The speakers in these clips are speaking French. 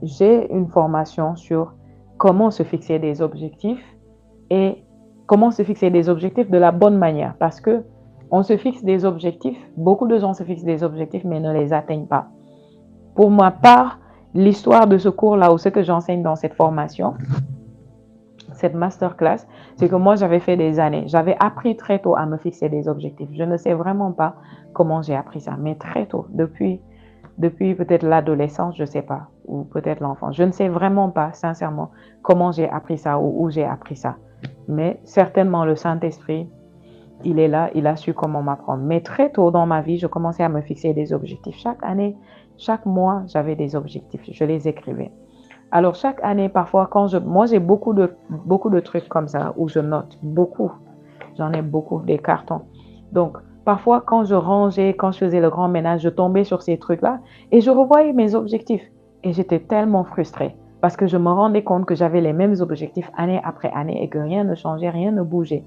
j'ai une formation sur comment se fixer des objectifs et comment se fixer des objectifs de la bonne manière. Parce que on se fixe des objectifs, beaucoup de gens se fixent des objectifs mais ne les atteignent pas. Pour ma part, l'histoire de ce cours-là ou ce que j'enseigne dans cette formation, cette masterclass, c'est que moi, j'avais fait des années. J'avais appris très tôt à me fixer des objectifs. Je ne sais vraiment pas comment j'ai appris ça, mais très tôt, depuis peut-être l'adolescence, je ne sais pas, ou peut-être l'enfance. Je ne sais vraiment pas, sincèrement, comment j'ai appris ça ou où j'ai appris ça. Mais certainement, le Saint-Esprit, il est là, il a su comment m'apprendre. Mais très tôt dans ma vie, je commençais à me fixer des objectifs. Chaque année, chaque mois, j'avais des objectifs. Je les écrivais. Alors, chaque année, parfois, moi, j'ai beaucoup de trucs comme ça où je note beaucoup. J'en ai beaucoup, des cartons. Donc, parfois, quand je rangeais, quand je faisais le grand ménage, je tombais sur ces trucs-là et je revoyais mes objectifs. Et j'étais tellement frustrée parce que je me rendais compte que j'avais les mêmes objectifs année après année et que rien ne changeait, rien ne bougeait.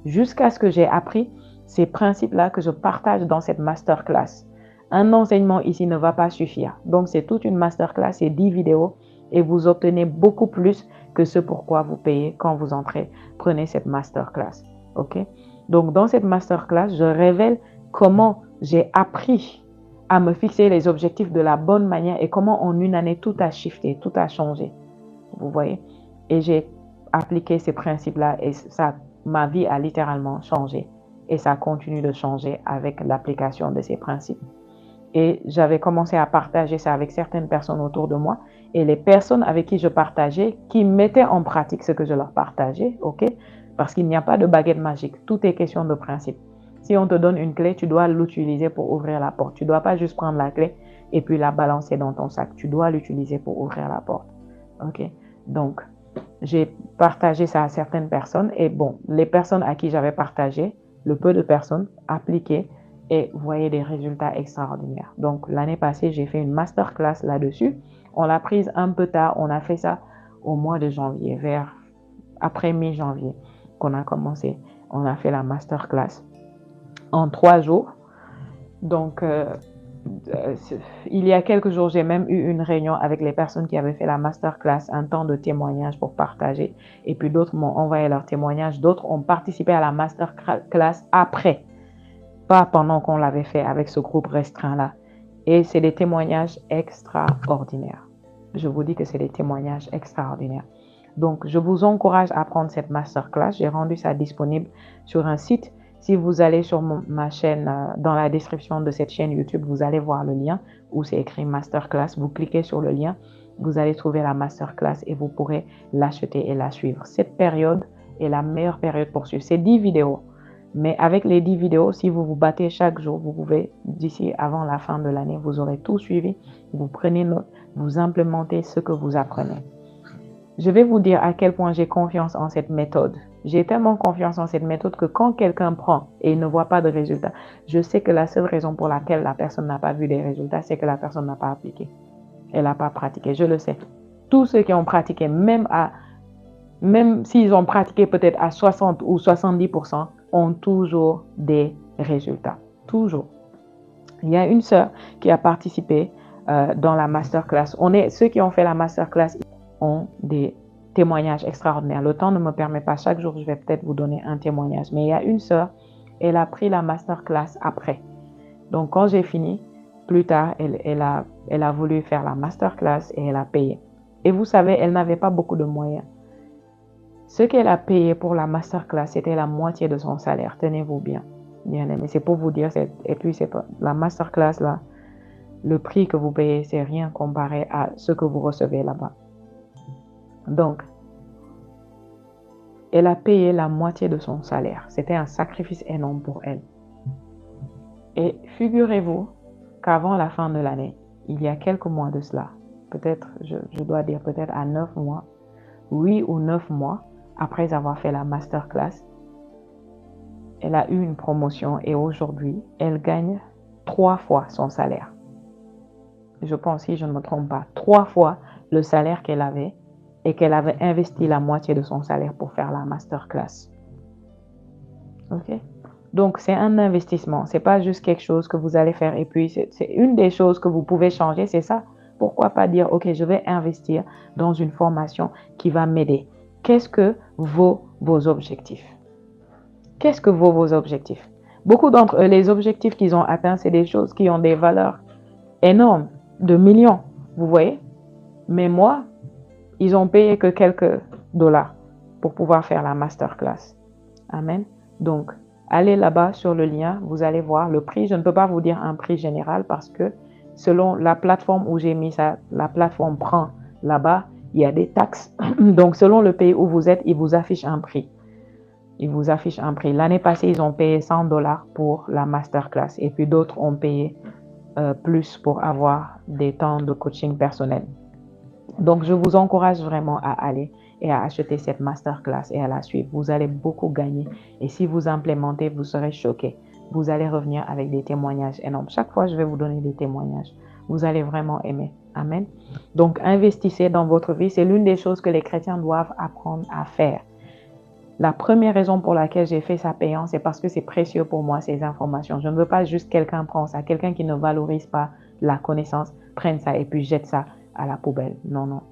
Jusqu'à ce que j'ai appris ces principes-là que je partage dans cette masterclass. Un enseignement ici ne va pas suffire. Donc, c'est toute une masterclass, c'est 10 vidéos et vous obtenez beaucoup plus que ce pourquoi vous payez quand vous prenez cette masterclass. OK? Donc, dans cette masterclass, je révèle comment j'ai appris à me fixer les objectifs de la bonne manière et comment en une année tout a shifté, tout a changé. Vous voyez? Et j'ai appliqué ces principes-là et ça, ma vie a littéralement changé. Et ça continue de changer avec l'application de ces principes. Et j'avais commencé à partager ça avec certaines personnes autour de moi. Et les personnes avec qui je partageais, qui mettaient en pratique ce que je leur partageais, OK? Parce qu'il n'y a pas de baguette magique. Tout est question de principe. Si on te donne une clé, tu dois l'utiliser pour ouvrir la porte. Tu ne dois pas juste prendre la clé et puis la balancer dans ton sac. Tu dois l'utiliser pour ouvrir la porte. OK? Donc, j'ai partagé ça à certaines personnes. Et bon, les personnes à qui j'avais partagé, le peu de personnes appliquaient et voyaient des résultats extraordinaires. Donc, l'année passée, j'ai fait une masterclass là-dessus. On l'a prise un peu tard. On a fait ça au mois de janvier, vers après mi-janvier qu'on a commencé. On a fait la masterclass en 3 jours. Donc, il y a quelques jours, j'ai même eu une réunion avec les personnes qui avaient fait la masterclass, un temps de témoignage pour partager. Et puis d'autres m'ont envoyé leurs témoignages. D'autres ont participé à la masterclass après, pas pendant qu'on l'avait fait avec ce groupe restreint-là. Et c'est des témoignages extraordinaires. Je vous dis que c'est des témoignages extraordinaires. Donc, je vous encourage à prendre cette masterclass. J'ai rendu ça disponible sur un site. Si vous allez sur ma chaîne, dans la description de cette chaîne YouTube, vous allez voir le lien où c'est écrit masterclass. Vous cliquez sur le lien, vous allez trouver la masterclass et vous pourrez l'acheter et la suivre. Cette période est la meilleure période pour suivre. C'est 10 vidéos. Mais avec les 10 vidéos, si vous vous battez chaque jour, vous pouvez, d'ici avant la fin de l'année, vous aurez tout suivi. Vous prenez note, vous implémentez ce que vous apprenez. Je vais vous dire à quel point j'ai confiance en cette méthode. J'ai tellement confiance en cette méthode que quand quelqu'un prend et il ne voit pas de résultats, je sais que la seule raison pour laquelle la personne n'a pas vu des résultats, c'est que la personne n'a pas appliqué. Elle n'a pas pratiqué, je le sais. Tous ceux qui ont pratiqué, même s'ils ont pratiqué peut-être à 60 ou 70%, ont toujours des résultats. Toujours. Il y a une sœur qui a participé dans la masterclass. Ceux qui ont fait la masterclass ont des témoignages extraordinaires. Le temps ne me permet pas. Chaque jour, je vais peut-être vous donner un témoignage. Mais il y a une sœur, elle a pris la masterclass après. Donc, quand j'ai fini, plus tard, elle a voulu faire la masterclass et elle a payé. Et vous savez, elle n'avait pas beaucoup de moyens. Ce qu'elle a payé pour la masterclass, c'était la moitié de son salaire. Tenez-vous bien. Bien aimé. C'est pour vous dire, et puis c'est pas la masterclass là, le prix que vous payez, c'est rien comparé à ce que vous recevez là-bas. Donc, elle a payé la moitié de son salaire. C'était un sacrifice énorme pour elle. Et figurez-vous qu'avant la fin de l'année, il y a quelques mois de cela, peut-être, je dois dire peut-être à 9 mois, 8 ou 9 mois, après avoir fait la masterclass, elle a eu une promotion et aujourd'hui, elle gagne 3 fois son salaire. Je pense, si je ne me trompe pas, 3 fois le salaire qu'elle avait et qu'elle avait investi la moitié de son salaire pour faire la masterclass. OK? Donc, c'est un investissement. C'est pas juste quelque chose que vous allez faire et puis c'est une des choses que vous pouvez changer, c'est ça. pourquoi pas dire, OK, je vais investir dans une formation qui va m'aider. Qu'est-ce que vaut vos objectifs? Qu'est-ce que vaut vos objectifs? Beaucoup d'entre eux, les objectifs qu'ils ont atteints, c'est des choses qui ont des valeurs énormes, de millions, vous voyez? Mais moi, ils ont payé que quelques dollars pour pouvoir faire la masterclass. Amen. Donc, allez là-bas sur le lien, vous allez voir le prix. Je ne peux pas vous dire un prix général parce que selon la plateforme où j'ai mis ça, la plateforme prend là-bas, il y a des taxes. Donc, selon le pays où vous êtes, il vous affiche un prix. Il vous affiche un prix. L'année passée, ils ont payé 100 dollars pour la masterclass et puis d'autres ont payé plus pour avoir des temps de coaching personnel. Donc, je vous encourage vraiment à aller et à acheter cette masterclass et à la suivre. Vous allez beaucoup gagner. Et si vous implémentez, vous serez choqués. Vous allez revenir avec des témoignages énormes. Chaque fois, je vais vous donner des témoignages. Vous allez vraiment aimer. Amen. Donc, investissez dans votre vie. C'est l'une des choses que les chrétiens doivent apprendre à faire. La première raison pour laquelle j'ai fait ça payant, c'est parce que c'est précieux pour moi, ces informations. Je ne veux pas juste quelqu'un prendre ça, quelqu'un qui ne valorise pas la connaissance, prenne ça et puis jette ça à la poubelle. Non, non.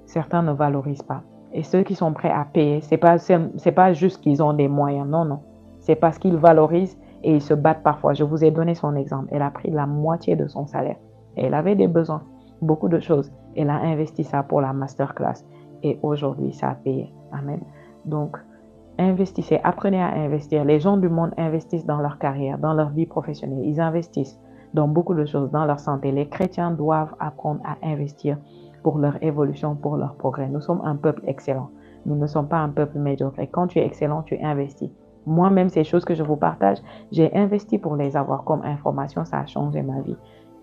Certains ne valorisent pas. Et ceux qui sont prêts à payer, c'est pas juste qu'ils ont des moyens. Non, non. C'est parce qu'ils valorisent et ils se battent parfois. Je vous ai donné son exemple. Elle a pris la moitié de son salaire. Et elle avait des besoins, beaucoup de choses. Elle a investi ça pour la masterclass. Et aujourd'hui, ça a payé. Amen. Donc, investissez, apprenez à investir. Les gens du monde investissent dans leur carrière, dans leur vie professionnelle. Ils investissent dans beaucoup de choses, dans leur santé. Les chrétiens doivent apprendre à investir pour leur évolution, pour leur progrès. Nous sommes un peuple excellent. Nous ne sommes pas un peuple médiocre. Et quand tu es excellent, tu investis. Moi-même, ces choses que je vous partage, j'ai investi pour les avoir comme information. Ça a changé ma vie.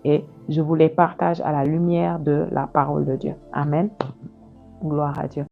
Et je vous les partage à la lumière de la parole de Dieu. Amen. Gloire à Dieu.